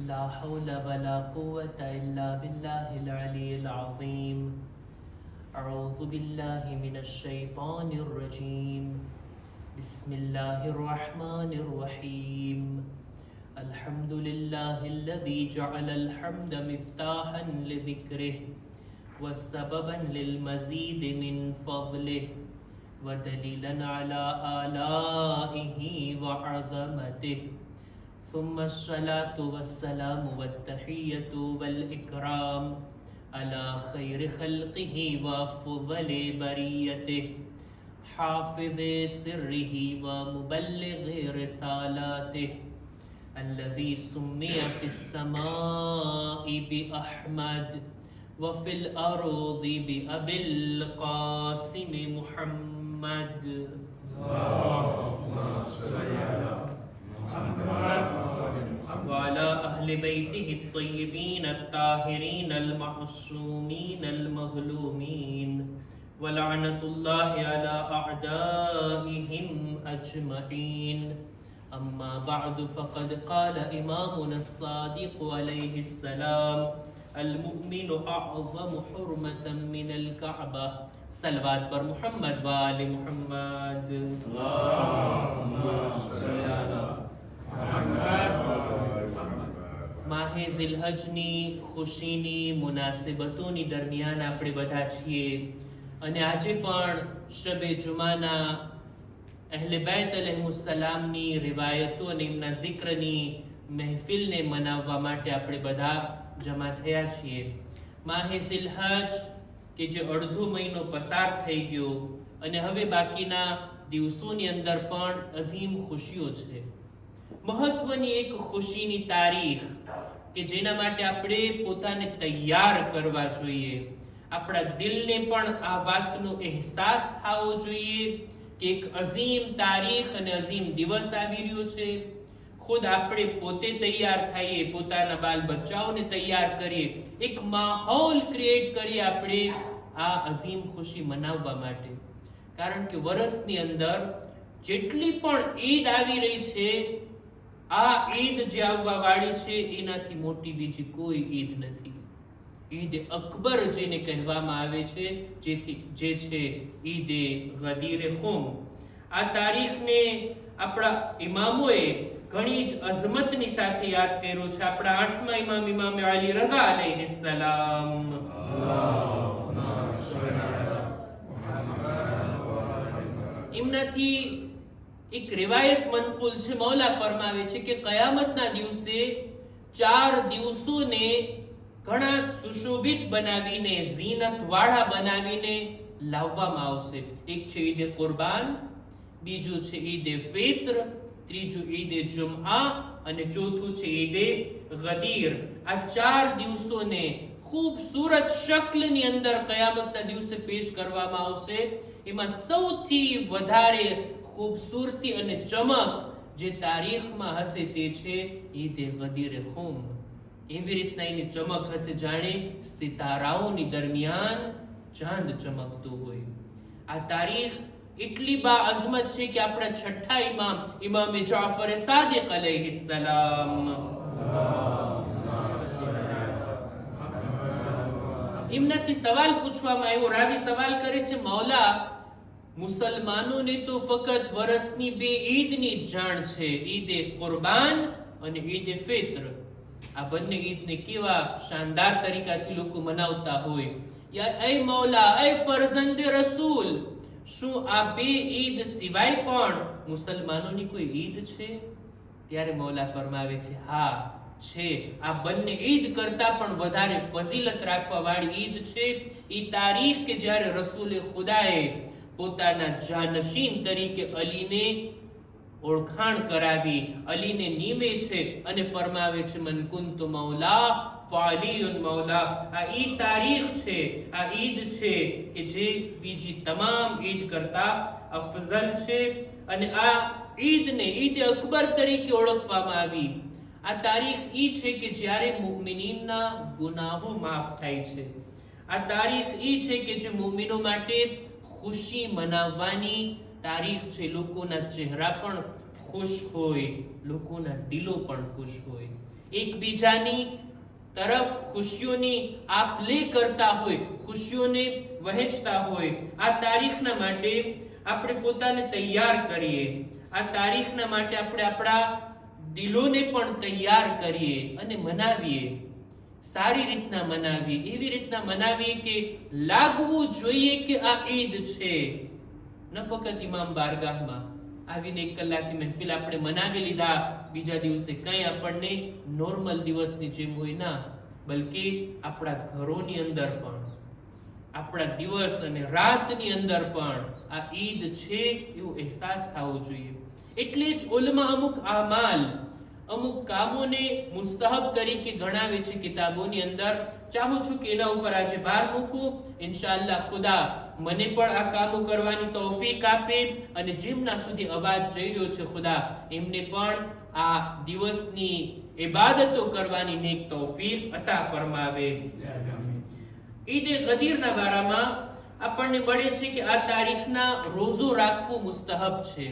لا حول ولا قوة إلا بالله العلي العظيم. أعوذ بالله من الشيطان الرجيم. بسم الله الرحمن الرحيم. الحمد لله الذي جعل الحمد مفتاحا لذكره وسببا للمزيد من فضله ودليلا على آلائه وعظمته. ثم الصلاة والسلام والتحية والإكرام على خير خلقه وأفضل بريته حافظ سره ومبلغ رسالاته الذي سمي في السماء بأحمد وفي الأرض بأبي القاسم محمد. اللهم صل على محمد وعلى أهل بيته الطيبين الطاهرين المعصومين المظلومين ولعنة الله على أعدائهم أجمعين. أما بعد فقد قال إمامنا الصادق عليه السلام: المؤمن أعظم حرمة من الكعبة. सलवात पर मुहम्मद वाले मुहम्मद। માહે ઝિલહજની ખુશીની મુનાસિબતોની દરમિયાન આપણે બધા છીએ અને આજે પણ શબે જુમાના અહેલે બેત અલૈહિસ્સલામની રિવાયતો અને એમના zikરની મહેફિલને મનાવવા માટે આપણે બધા જમા થયા છીએ. માહે ઝિલહજ કે જે અડધો મહિનો પસાર થઈ ગયો અને હવે બાકીના દિવસોની અંદર પણ અઝીમ ખુશીઓ છે. મહત્વની એક ખુશીની તારીખ કે જેના માટે આપણે પોતાને તૈયાર કરવા જોઈએ. આપણા દિલને પણ આ વાતનો અહેસાસ થવો જોઈએ કે એક અઝીમ તારીખ અને અઝીમ દિવસ આવી રહ્યો છે. ખુદ આપણે પોતે તૈયાર થઈએ, પોતાના બાલ બચ્ચાઓને તૈયાર કરીએ, એક માહોલ ક્રિએટ કરીએ આપણે આ અઝીમ ખુશી મનાવવા માટે. કારણ કે વર્ષની અંદર જેટલી પણ ઈદ આવી રહી છે, આ ઈદ જે આવવા વાળી છે એનાથી મોટી બીજી કોઈ ઈદ નથી. ઈદ અકબર જેને કહેવામાં આવે છે, જે છે ઈદે ગદીર ખુમ. આ તારીખને આપણા ઇમામોએ ઘણી જ અઝમતની સાથે યાદ કર્યો છે. આપણા 8મા ઇમામ ઇમામ અલી રઝા અલૈહિસ્સલામ. એમનાથી એક રિવાયત મનકુલ છે. મૌલા ફરમાવે છે કે કયામતના દિવસે 4 દિવસોને ઘણા સુશોભિત બનાવીને, ઝીનત વાળા બનાવીને લાવવામાં આવશે. એક છે ઈદે કુરબાન, બીજું છે ઈદે ફિત્ર, ત્રીજું ઈદે જુમઆ અને ચોથું છે ઈદે ગદીર. આ 4 દિવસોને ખૂબસૂરત શક્લની અંદર કયામતના દિવસે પેશ કરવામાં આવશે. એમાં સૌથી વધારે ખૂબસૂરતી અને ચમક જે તારીખમાં હશે તે છે ઈદે ગદીર ખુમ. એવી રીતના એની ચમક હશે જાણે સિતારાઓની દરમિયાન ચાંદ ચમકતો હોય. આ તારીખ એટલી બા અઝમત છે કે આપણા 6ઠા ઇમામ ઇમામ જાફર સાદિક અલૈહિસ્સલામ, એમનાથી સવાલ પૂછવામાં આવ્યો. રાવી સવાલ કરે છે, મૌલા, મુસલમાનોને તો ફક્ત વર્ષની 2 ઈદની જ જાણ છે, ઈદે કુરબાન અને ઈદે ફિત્ર. આ બંને ઈદને કેવા શાનદાર તરીકાથી લોકો મનાવતા હોય. યા એ મૌલા, એ ફરઝંદે રસૂલ, શું આ 2 ઈદ સિવાય પણ મુસલમાનોની કોઈ ઈદ છે? ત્યારે મૌલા ફરમાવે છે, હા છે. આ બંને ઈદ કરતા પણ વધારે ફઝીલત રાખવા વાળી ઈદ છે ઈ તારીખ કે જ્યારે રસૂલે ખુદાએ પોતાના જાનશીન તરીકે અલીને ઓળખાણ કરાવી, અલીને નીમે છે અને ફરમાવે છે, મન કુંતુ મૌલા ફઅલીયુન મૌલા. આ ઈ તારીખ છે, આ ઈદ છે કે જે બીજી તમામ ઈદ કરતા અફઝલ છે અને આ ઈદને ઈદ અકબર તરીકે ઓળખવામાં આવી. આ તારીખ ઈ છે કે જ્યારે મુમિનીનના ગુનાહો માફ થાય છે. આ તારીખ ઈ છે કે જે મુમિનો માટે ખુશી મનાવવાની તારીખ છે. લોકોના ચહેરા પણ ખુશ હોય, લોકોના દિલો પણ ખુશ હોય. એકબીજાની તરફ ખુશીઓની આપ લે કરતા હોય, ખુશીઓને વહેંચતા હોય, આ તારીખના માટે આપણે પોતાને તૈયાર કરીએ. આ તારીખના માટે આપણે આપણા દિલોને પણ તૈયાર કરીએ અને મનાવીએ. સારી રીતના મનાવીએ, એવી રીતના મનાવીએ કે લાગવું જોઈએ કે આ ઈદ છે. ન ફક્ત ઇમામ બારગાહમાં આવીને 1 કલાકની મહેફિલ આપણે મનાવી લીધા, બીજા દિવસે કઈ આપણને નોર્મલ દિવસની જેમ હોય ના, બલકે આપણા ઘરોની અંદર પણ, આપણા દિવસ અને રાતની અંદર પણ આ ઈદ છે એવો અહેસાસ થવો જોઈએ. એટલે જ ઉલમા અમુક આમાલ, અમુક કામોને મુસ્તહબ તરીકે ગણાવે છે કિતાબોની અંદર. ચાહું છું કે એના ઉપર આજે ભાર મૂકું. ઇન્શાઅલ્લાહ ખુદા મને પણ આ કામો કરવાની તૌફીક આપે અને જેમના સુધી અવાજ જઈ રહ્યો છે ખુદા એમને પણ આ દિવસની ઇબાદતો કરવાની નેક તૌફીક અતા ફરમાવે. ઈદે ગદીરના બારામાં આપણને મળે છે કે આ તારીખના રોઝો રાખવું મુસ્તહબ છે.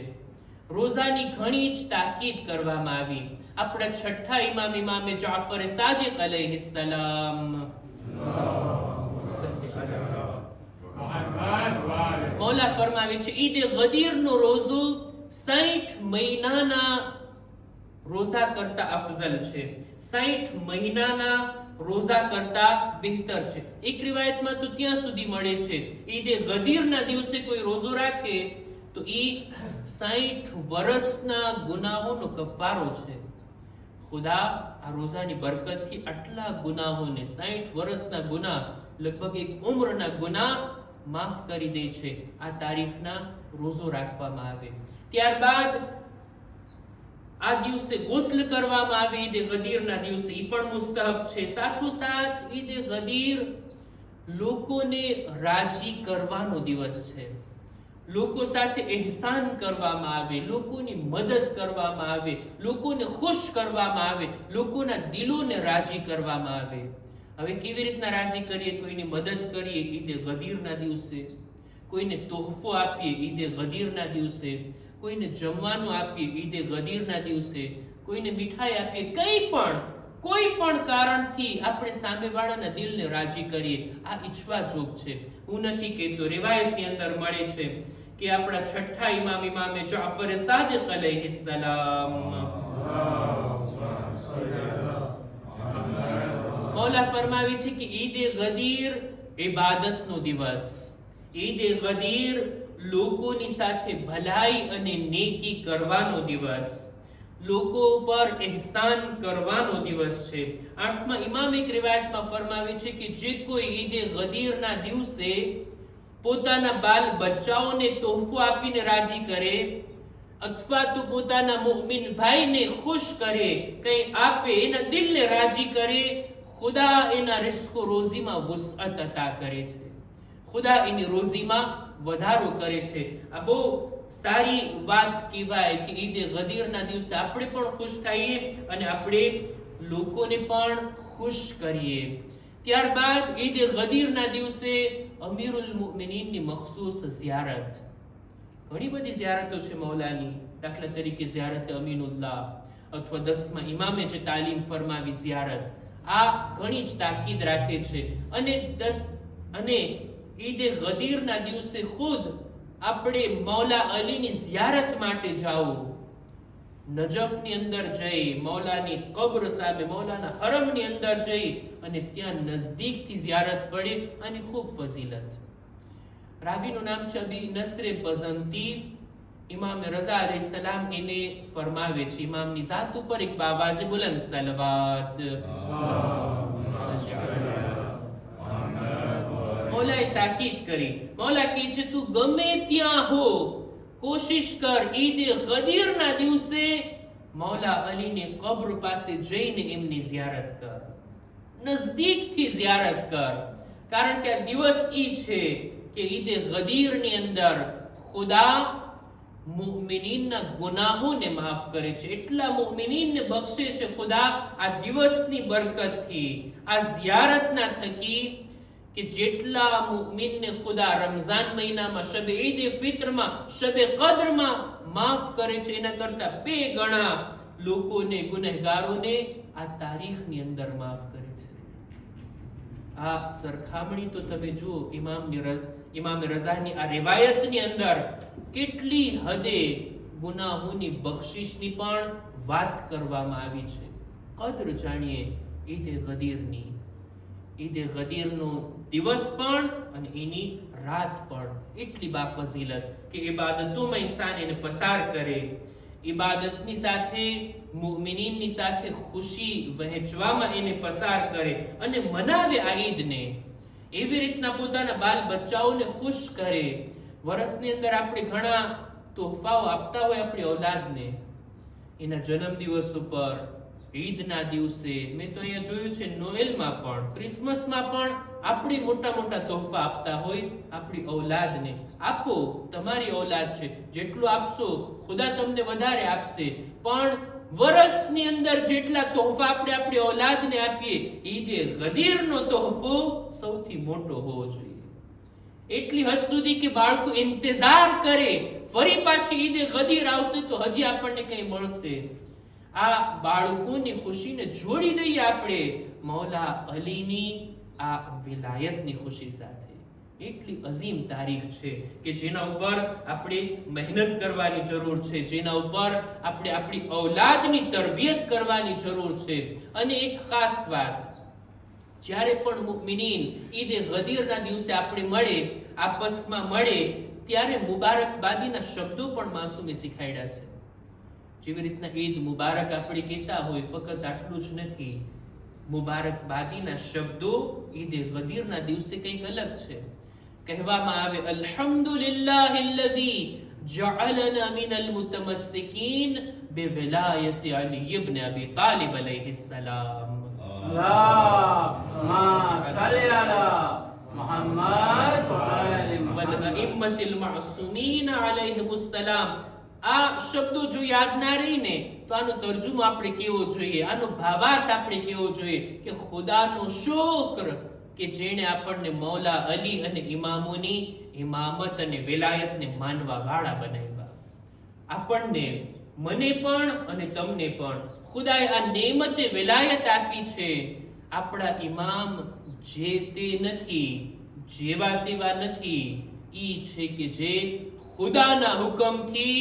રોઝાની ઘણી જ તાકીદ કરવામાં આવી. આપણા છઠ્ઠા ઇમામ ઇમામે જાફર સાદિક અલૈહિસ્સલામ મૌલા ફરમાવે છે ઈદે ગદીરનો રોઝો 60 મહિનાના રોઝા કરતા અફઝલ છે, 60 મહિનાના રોઝા કરતા બહેતર છે. એક રિવાયતમાં તો ત્યાં સુધી મળે છે ઈદે ગદીરના દિવસે કોઈ રોઝો રાખે તો એ 60 વર્ષના ગુનાહોનો કફારો છે. ખુદા આ રોઝાની બરકતથી આટલા ગુનાહોને, 60 વર્ષના ગુનાહ, લગભગ એક ઉંમરના ગુનાહ માફ કરી દે છે આ તારીખના રોઝો રાખવામાં આવે. ત્યારબાદ આ દિવસે ગુસ્લ કરવામાં આવે ઈદે ગદીરના દિવસે, એ પણ મુસ્તહબ છે. સાથોસાથ ઈદે ગદીર લોકોને રાજી કરવાનો દિવસ છે. લોકો સાથે એહસાન કરવામાં આવે, લોકોની મદદ કરવામાં આવે, લોકોને ખુશ કરવામાં આવે, લોકોના દિલોને રાજી કરવામાં આવે. હવે કેવી રીતના રાજી કરીએ? કોઈની મદદ કરીએ ઈદે ગદીરના દિવસે, કોઈને તોહફો આપીએ ઈદે ગદીરના દિવસે, કોઈને જમવાનું આપીએ ઈદે ગદીરના દિવસે, કોઈને મીઠાઈ આપીએ, કોઈ પણ કારણથી આપણે સામેવાળાના દિલને રાજી કરીએ. આ ઈચ્છવા જોગ છે. હું નથી કહેતો, રિવાયતની અંદર મળે છે કે આપણા છઠ્ઠા ઇમામ ઇમામે જાફર સાદિક અલૈહિસ્સલામ મૌલા ફરમાવે છે કે ઈદે ગદીર ઇબાદતનો દિવસ, ઈદે ગદીર લોકોની સાથે ભલાઈ અને નેકી કરવાનો દિવસ, લોકો ઉપર એહસાન કરવાનો દિવસ છે. 8મા ઇમામ એક રિવાયતમાં ફરમાવે છે કે જે કોઈ ઈદે ગદીરના દિવસે પોતાના બાલ બચ્ચાઓને તોહફો આપીને રાજી કરે અથવા તો પોતાના મુમિન ભાઈને ખુશ કરે, કંઈ આપે, એના દિલને રાજી કરે, ખુદા એના રિસ્કો રોઝીમાં વસઅત અતા કરે છે, ખુદા એની રોઝીમાં વધારો કરે છે. આ બહુ સારી વાત કહેવાય કે ઈદે ગદીરના દિવસે આપણે પણ ખુશ થઈએ અને આપણે લોકોને પણ ખુશ કરીએ. ત્યારબાદ ઈદે ગદીરના દિવસે અમીરુલ મુમિનીનની મખસૂસ ઝિયારત, ઘણી બધી ઝિયારતો છે મૌલાની. દાખલા તરીકે ઝિયારત અમીનુલ્લાહ અથવા 10મા ઇમામે જે તાલીમ ફરમાવી ઝિયારત, આ ઘણી જ તાકીદ રાખે છે. અને ઈદે ગદીરના દિવસે ખુદ આપણે મૌલા અલીની ઝિયારત માટે જાઓ, નજફની અંદર જઈ મૌલાની કબ્ર સામે, મૌલાના હરમની અંદર જઈ અને ત્યાં નજદીકથી ઝિયારત પડે, આની ખૂબ ફઝીલત. રાવીનું નામ છે અબી નસરે બઝંતી. ઇમામ રઝા અલૈહિસ્સલામ એને ફરમાવે છે, ઇમામની ઝાત ઉપર એક બાવાઝે બુલંદ સલવાત. મૌલાએ તાકીદ કરી, મૌલા કહે છે તું ગમે ત્યાં હો, કોશિશ કર ઈદે ગદીરના દિવસે મૌલા અલીની કબ્ર પાસે જઈને એમની ઝિયારત કર, નજદીકથી ઝિયારત કર. કારણ કે આ દિવસ ઈ છે કે ઈદે ગદીરની અંદર ખુદા મુમિનીનના ગુનાહોને માફ કરે છે, એટલા મુમિનીનને બક્ષે છે ખુદા આ દિવસની બરકતથી, આ ઝિયારતના થકી, કે જેટલા મુમિનને ખુદા રમઝાન મહિનામાં શબે ઈદ ફિત્રમાં, શબે કદ્રમાં માફ કરે છે, એના કરતા 2 ગણા લોકોને, ગુનેહગારોને આ તારીખની અંદર માફ કરે છે. આ સરખામણી તો તમે જુઓ ઇમામ રઝાની આ રિવાયતની અંદર કેટલી હદે ગુનાહોની બખ્શિશની પણ વાત કરવામાં આવી છે. કદર જાણીએ ઈદે ગદીરની. ઈદે ગદીરનો દિવસ પણ અને એની રાત પણ એટલી બાફઝીલત કે ઇબાદતોમાં ઇન્સાન એને પસાર કરે, ઇબાદતની સાથે મુમિનીનની સાથે ખુશી વહેંચવામાં એને પસાર કરે અને મનાવે આ ઈદને. એવી રીતના પોતાના બાલ બચ્ચાઓને ખુશ કરે. વર્ષની અંદર આપણે ઘણા તોહફાઓ આપતા હોય આપણી ઔલાદને. એના જન્મદિવસ ઉપર, ઈદના દિવસે, મેં તો અહીંયા જોયું છે નોવેલમાં પણ, ક્રિસમસમાં પણ આપણે મોટા મોટા તોહફા આપતા હોય આપણી ઔલાદને. આપો, તમારી ઔલાદ છે, જેટલું આપશો ખુદા તમને વધારે આપશે. પણ વર્ષની અંદર જેટલા તોહફા આપણે આપણી ઔલાદને આપીએ, ઈદે ગદીરનો તોહફો સૌથી મોટો હોવો જોઈએ. એટલી હદ સુધી કે બાળકો ઇંતજાર કરે ફરી પાછી ઈદે ગદીર આવશે તો હજી આપણને કંઈ મળશે. આ બાળકોની ખુશીને જોડી દઈએ આપણે મૌલા અલીની આ વિલાયતની ખુશી સાથે. એટલી અઝીમ તારીખ છે કે જેના ઉપર આપણે મહેનત કરવાની જરૂર છે, જેના ઉપર આપણે આપણી ઔલાદની તરબિયત કરવાની જરૂર છે. અને એક ખાસ વાત, જ્યારે પણ મુમિનીન ઈદે ગદીરના દિવસે આપણે મળે, આપસમાં મળે, ત્યારે મુબારકબાદીના શબ્દો પણ માસૂમે શીખાડ્યા છે. જેવી રીતના ઈદ મુબારક આપણે કહેતા હોય, ફક્ત આટલું જ નથી. મુબારકબાદીના શબ્દો ઈદે ગદીરના દિવસે કંઈક અલગ છે. કહેવામાં આવે, અલ્હમ્દુલિલ્લાહિલ્લઝી જઅલના મિનલ મુતમસ્સિકીન બિવિલાયતિ અલી ઇબ્ન અબી તાલિબ અલૈહિસ્સલામ. અલ્લાહુમ્મા સલ્લી અલા મુહમ્મદ વ આલિ વલ અઇમ્મતિલ મઅસૂમીન અલૈહિમુસ્સલામ. આ શબ્દો જો યાદ ના રહીને તો આનો તર્જુમો આપણે કેવો જોઈએ, આનો ભાવાર્થ આપણે કેવો જોઈએ કે ખુદાનો શુક્ર કે જેણે આપણને મૌલા અલી અને ઇમામોની ઇમામત અને વિલાયતને માનવા વાળા બનાવ્યા. આપણને, મને પણ અને તમને પણ ખુદાએ આ નેમતે વિલાયત આપી છે. આપણા ઇમામ જે તે નથી, જેવા તેવા નથી. ઈ છે કે જે ખુદાના હુકમથી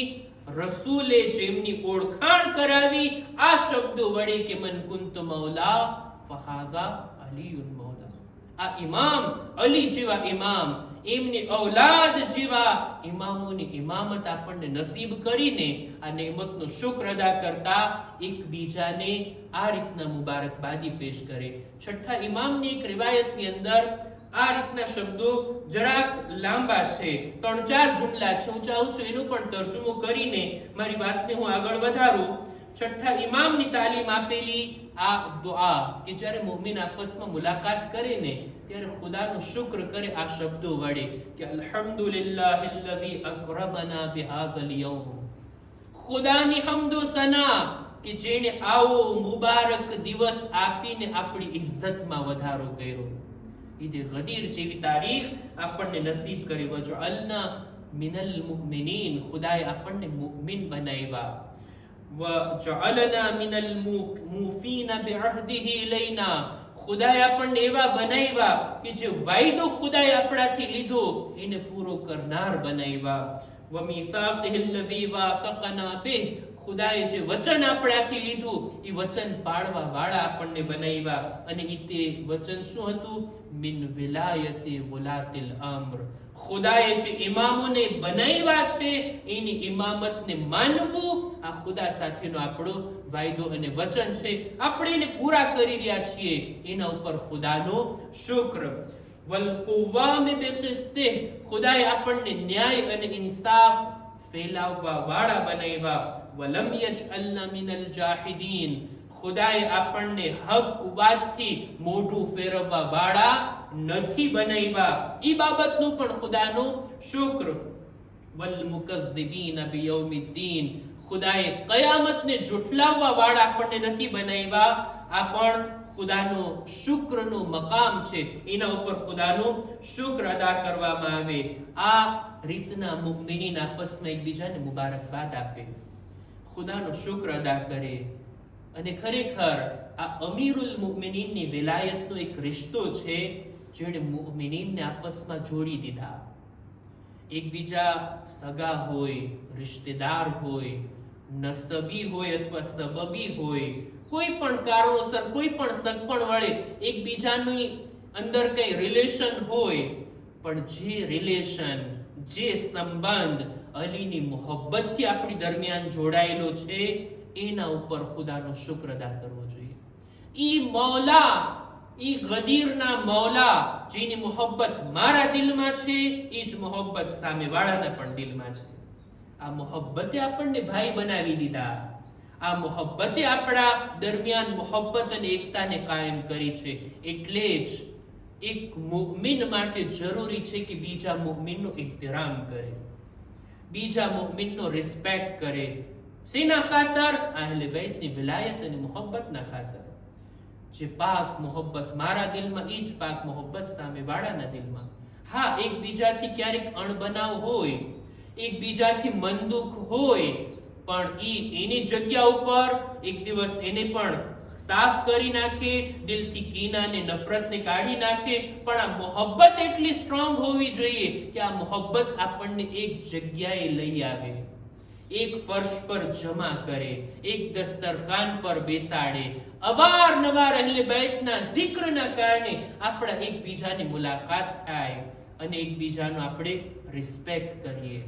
રસૂલે જેમની ઓળખાણ કરાવી આ શબ્દો વડે કે મન કુંત મૌલા ફહાઝા અલીયુન મૌલા. આ ઇમામ અલી જેવા ઇમામ, એમની ઔલાદ જેવા ઇમામોની ઇમામત આપણને નસીબ કરીને આ નેમતનો શુક્ર અદા કરતા એકબીજાને આ રીતના મુબારકબાદી પેશ કરે. છઠ્ઠા ઇમામની એક રિવાયતની અંદર આ રીતના શબ્દો જરાક લાંબા છે, 3-4 જુમલા છે. હું ચાહું છું એનો પણ તર્જુમો કરીને મારી વાતને હું આગળ વધારું. છઠ્ઠા ઇમામની તાલીમ આપેલી આ દુઆ કે જ્યારે મુમિન આપસમાં મુલાકાત કરે ને ત્યારે ખુદાનો શુક્ર કરે આ શબ્દો વડે કે અલ્હમ્દુલિલ્લાહિલ્લઝી અકરમના બિહાઝલ યૌમ. ખુદાની હમદો સના કે જેણે આવો મુબારક દિવસ આપીને આપણી ઇજ્જતમાં વધારો કર્યો. ઈદે ગદીર જેવી તારીખ આપણને નસીબ કરી. વજઅલના મિનલ મુમિનીન, ખુદાએ આપણને મુમિન બનાવ્યા. વજઅલના મિનલ મૂફીન બિઅહદિહી ઇલૈના, ખુદાએ આપણને એવા બનાવ્યા કે જે વાયદો ખુદાએ આપણાથી લીધો એને પૂરો કરનાર બનાવ્યા. વમીસાકિહિ અલ્લઝી વાસકના બિહ, ખુદાએ જે વચન આપણાથી લીધું એ વચન પાળવા વાળા આપણને બનાવ્યા. અને તે વચન શું હતું? મિન વિલાયતિ વલાતિલ અમ્ર. ખુદાએ જે ઇમામોને બનાવ્યા છે એની ઇમામતને માનવું આ ખુદા સાથેનો આપણો વાયદો અને વચન છે. આપણે એને પૂરા કરી રહ્યા છીએ, એના ઉપર ખુદાનો શુક્ર. વલ કુવામ બિકિસ્તિહ, ખુદાએ આપણને ન્યાય અને ઇન્સાફ ફેલાવવા વાળા બનાવ્યા. વલમ યજઅલના મિનલ જાહિદીન, ખુદાએ આપણને હક વાતથી મોઢું ફેરવવા વાળા નથી બનાવ્યા. ઈ બાબતનું પણ ખુદાનો શુક્ર. વલ મુકઝ્ઝિબીન બિયૌમિદ્દીન, ખુદાએ કયામતને ઝૂઠલાવવા વાળા આપણને નથી બનાવ્યા. આ પણ ખુદાનો શુક્રનો મકામ છે, એના ઉપર ખુદાનો શુક્ર અદા કરવામાં આવે. આ રીતના મુમિનીન આપસમાં એકબીજાને મુબારકબાદ આપે, ખુદાનો શુક્ર અદા કરે. અને ખરેખર આ અમીરુલ મુમિનીનની વિલાયતનો એક રિશ્તો છે જેણે મુમિનીનને આપસમાં જોડી દીધા. એકબીજા સગા હોય, રિશ્તેદાર હોય, નસબી હોય અથવા સબબી હોય, કોઈ પણ કારણોસર કોઈ પણ સગપણ વડે એકબીજાની અંદર કઈ રિલેશન હોય, પણ જે રિલેશન, જે સંબંધ અલીની મોહબ્બતથી આપણી દરમિયાન જોડાયેલો છે, એના ઉપર ખુદાનો શુક્ર અદા કરવો જોઈએ. ઈ મૌલા, ઈ ગદીરના મૌલા જેની મોહબ્બત મારા દિલમાં છે, ઈ જ મોહબ્બત સામેવાળાના પણ દિલમાં છે. આ મોહબ્બતે આપણને ભાઈ બનાવી દીધા. આ મોહબ્બતે આપણા દરમિયાન મોહબ્બત અને એકતાને કાયમ કરી છે. એટલે જ એક મુમિન માટે જરૂરી છે કે બીજા મુમિનનો ઇહ્તિરામ કરે, બીજા મુમિનનો રિસ્પેક્ટ કરે. શેના ખાતર? અહલે બેતની વિલાયત અને મોહબ્બતના ખાતર. જે પાક મોહબ્બત મારા દિલમાં, ઈ જ પાક મોહબ્બત સામેવાળાના દિલમાં. હા, એકબીજાથી ક્યારેક અણબનાવ હોય, એકબીજાથી મનદુખ હોય, પણ એની જગ્યા ઉપર એક દિવસ એને પણ સાફ કરી નાખે, દિલથી કીના ને નફરતને કાઢી નાખે. પણ આ મોહબ્બત એટલી સ્ટ્રોંગ હોવી જોઈએ કે આ મોહબ્બત આપણને એક જગ્યાએ લઈ આવે, એક ફર્શ પર જમા કરે, એક દસ્તરખાન પર બેસાડે. અવારનવાર અહલે બેતના zikરના કારણે આપણા એકબીજાની મુલાકાત થાય અને એકબીજાનો આપણે રિસ્પેક્ટ કરીએ.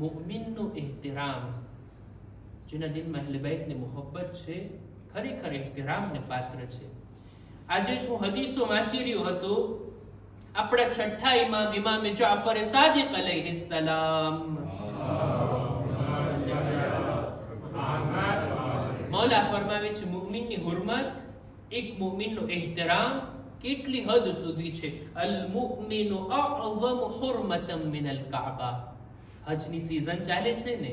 મુમિનનું ઇહ્તિરામ, જેના દિલમાં અહલે બેતની મોહબ્બત છે, ખરેખર ઇહ્તિરામને પાત્ર છે. આજે જ હું હદીસો વાંચી રહ્યો હતો. આપણા છઠ્ઠા ઇમામ, ઇમામે જાફર સાદિક અલૈહિસ્સલામ, મૌલા ફરમાવે છે, મુમિનની હુરમત, એક મુમિનનો ઇહ્તિરામ કેટલી હદ સુધી છે. અલ મુમિનુ અઅઝમ હુરમતન મિન અલ કાબા. હજની સીઝન ચાલે છે ને,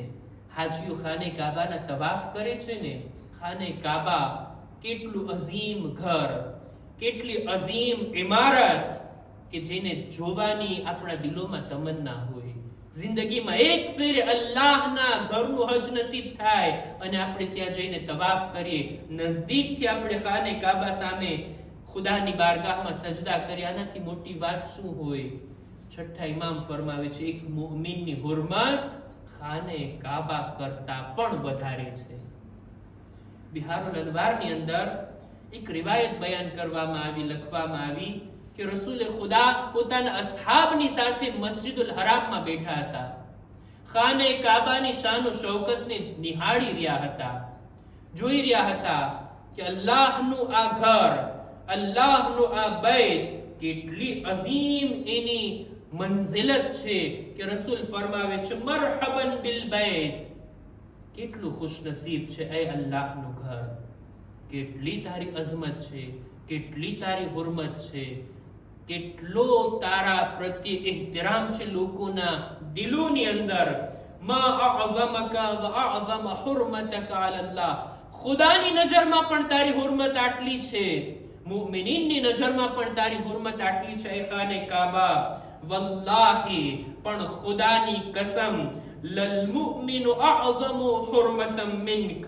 હાજીઓ ખાને કાબાના તવાફ કરે છે ને. ખાને કાબા કેટલું અઝીમ ઘર, કેટલી અઝીમ ઇમારત કે જેને જોવાની આપણા દિલોમાં તમન્ના હોય. જિંદગીમાં એક ફેરે અલ્લાહના ઘરનું હજ નસીબ થાય અને આપણે ત્યાં જઈને તવાફ કરીએ, નજદીકથી આપણે ખાને કાબા સામે ખુદાની બારગાહમાં સજદા કરીએ, આનાથી મોટી વાત શું હોય? છઠ્ઠા ઇમામ ફરમાવે છે, એક મુમિનની હુરમત ખાને કાબા કરતા પણ વધારે છે. બિહારુલ અનવારની અંદર એક રિવાયત બયાન કરવામાં આવી, લખવામાં આવી કે રસૂલે ખુદા પોતાના અસહાબની સાથે મસ્જિદુલ હરામમાં બેઠા હતા. ખાને કાબાની શાન શૌકતને નિહાળી રહ્યા હતા, જોઈ રહ્યા હતા કે અલ્લાહનું આ ઘર, અલ્લાહનું આ બૈત કેટલી અઝીમ એની મંઝિલત છે કે રસૂલ ફરમાવે છે, મરહબન બિલ બૈત, કેટલું ખુશનસીબ છે એ અલ્લાહનું ઘર, કેટલી તારી અઝમત છે, કેટલી તારી હુરમત છે, કેટલો તારા પ્રત્યે ઇહ્તિરામ છે લોકોના દિલોની અંદર. મા અઅઝમકા વ અઅઝમ હુરમતકા અલલ્લાહ. ખુદાની નજરમાં પણ તારી હુરમત આટલી છે, મુમિનીનની નજરમાં પણ તારી હુરમત આટલી છે. એ ખાને કાબા, વલ્લાહી, પણ ખુદાની કસમ, લલ મુમિનુ અઅઝમુ હુરમતમ મિન્ક.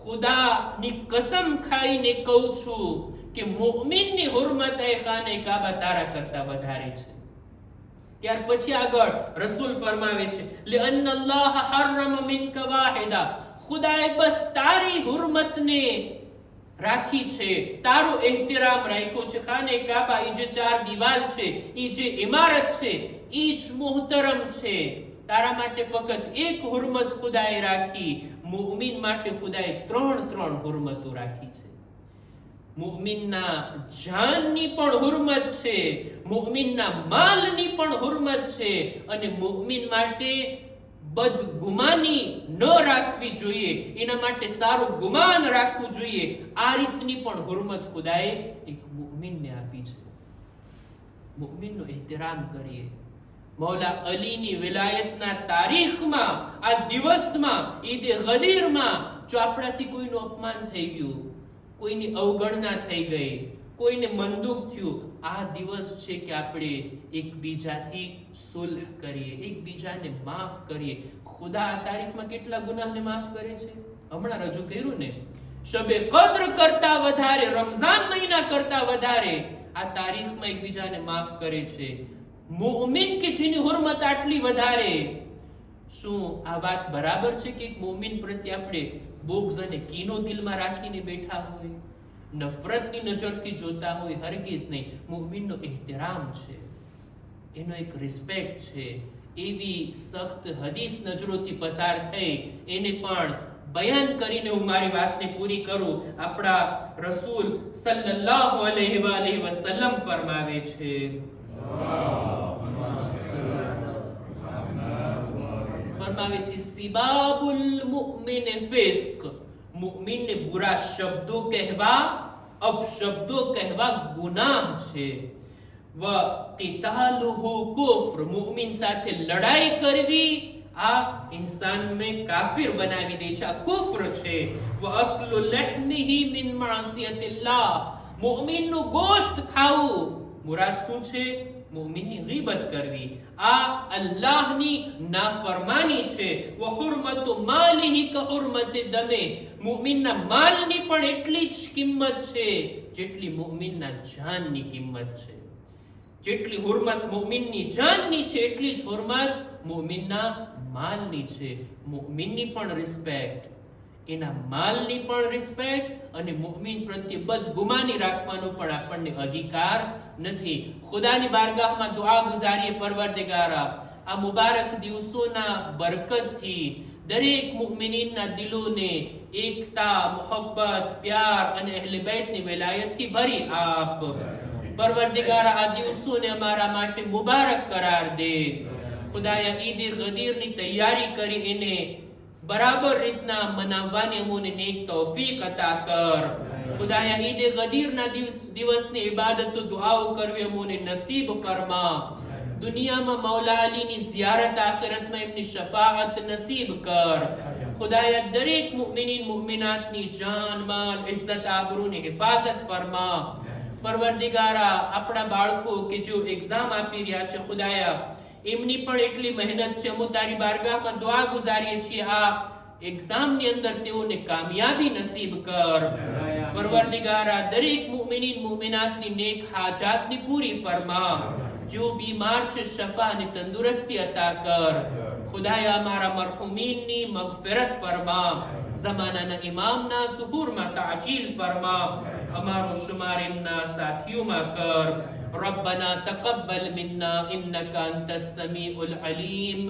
ખુદાની કસમ ખાઈને કહું છું કે મુમિનની હુરમત એ ખાને કાબા તારા કરતા વધારે છે. ત્યાર પછી આગળ રસૂલ ફરમાવે છે, લિઅન્ન અલ્લાહ હરમ મિનક વાહિદા. ખુદાએ બસ તારી હુરમતને રાખી છે, તારો ઇહ્તિરામ રાખ્યો છે. ખાને કાબા, ઈ જે ચાર દિવાલ છે, ઈ જે ઇમારત છે, ઈ જ મુહતરમ છે. તારા માટે ફક્ત એક હુરમત ખુદાએ રાખી, મુમિન માટે ખુદાએ ત્રણ હુરમતો રાખી છે. મુમિનના જાનની પણ હુરમત છે, મુમિનના માલની પણ હુરમત છે, અને મુમિન માટે બદગુમાની ન રાખવી જોઈએ, એના માટે સારું ગુમાન રાખવું જોઈએ. આ રીતની પણ હુરમત ખુદાએ એક મુમિનને આપી છે. મુમિનનો ઇહ્તિરામ કરીએ. મૌલા અલીની વિલાયતના તારીખમાં, આ દિવસમાં, ઈદે ગદીરમાં જો આપણાથી કોઈનું અપમાન થઈ ગયું, કોઈની અવગણના થઈ ગઈ, કોઈને મનદુખ થયું, આ દિવસ છે કે આપણે એકબીજાથી સુલહ કરીએ, એકબીજાને માફ કરીએ. ખુદા આ તારીખમાં કેટલા ગુનાહને માફ કરે છે, હમણાં રજૂ કર્યું ને. શબે કદ્ર કરતા વધારે, રમઝાન મહિના કરતા વધારે આ તારીખમાં એકબીજાને માફ કરે છે. મુમિન કે જેની હુરમત આટલી વધારે. શું આ વાત બરાબર છે કે એક મુમિન પ્રત્યે આપણે બોગ્ઝ અને કીનો દિલમાં રાખીને બેઠા હોય, નફરતની નજરથી જોતા હોય? હરગીઝ નહીં. મુમિનનો એહતરામ છે, એનો એક રિસ્પેક્ટ છે. એવી સખ્ત હદીસ નજરોથી પસાર થઈ, એને પણ બયાન કરીને હું મારી વાતને પૂરી કરું. આપણા રસૂલ સલ્લલ્લાહુ અલૈહિ વસલ્લમ ફરમાવે છે, સિબાબુલ મુમિન ફિસ્ક, મુમિનને બુરા શબ્દો કહેવા, અપશબ્દો કહેવા ગુનાહ છે. વ qitāluhu કુફ્ર, મુમિન સાથે લડાઈ કરવી આ ઇન્સાનને કાફિર બનાવી દે છે, આ કુફ્ર છે. વ અકલુ લહમિહી મિન માસિયતિલ્લાહ, મુમિનનું ગોશ્ત ખાવું, મુરાદ શું છે? મુમિનની ગીબત કરવી, આ અલ્લાહની નાફરમાની છે. વ હુરમતુ માલિહી ક હુરમતિ દમે, મુમિનના માલની પણ એટલી જ કિંમત છે જેટલી મુમિનના જાનની કિંમત છે. જેટલી હુરમત મુમિનની જાનની છે એટલી જ હુરમત મુમિનના માલની છે. મુમિનની પણ રિસ્પેક્ટ, એના માલની પણ રિસ્પેક્ટ, અને મુમિન પ્રત્યે બદગુમાની રાખવાનો પણ આપણને અધિકાર નથી. ખુદાની બારગાહમાં દુઆ ગુજારીએ, પરવરદિગારા આ મુબારક દિવસોના બરકતથી દરેક મુમિનીનના દિલોને એકતા, મોહબ્બત, પ્યાર અને અહેલે બેતની વેલાયતથી ભરી આપ. પરવરદિગાર આ દિવસોને અમારા માટે મુબારક કરાર દે. ખુદાયા ઈદ ગદીરની તૈયારી કરી એને બરાબર રીતના મનાવવાની અમને નેક તૌફીક અતા કર. ખુદાયા ઈદ ગદીરના દિવસની ઇબાદતો દુઆઓ કરવી અમને નસીબ ફરમા. દુનિયામાં મૌલા અલીની ઝિયારત, આખિરતમાં એમની શફાઅત નસીબ કર. ખુદાયા દરેક મુમિનીન મુમિનાતની જાન, માલ, ઇઝ્ઝત, આબરૂની હિફાઝત ફરમા. પરવરદિગારા આપણા બાળકો કે જેઓ એક્ઝામ આપી રહ્યા છે, ખુદાયા એમની પણ એટલી મહેનત છે. અમે તારી બારગાહમાં દુઆ ગુજારીએ છીએ, આ એક્ઝામની અંદર તેઓને કામયાબી નસીબ કર. પરવરદિગારા દરેક મુમિનીન મુમિનાતની નેક હાજાતની પૂરી ફરમા. જેઓ બીમાર છે શફા અને તંદુરસ્તી અતા કર. ખુદાયા અમારા મરહુમીનની મગફિરત ફરમા. ઝમાનાના ઇમામના સુહૂરમાં તાજીલ ફરમા. અમારો શુમાર એમના સાથીઓમાં કર. ربنا تقبل منا إنك أنت السميع العليم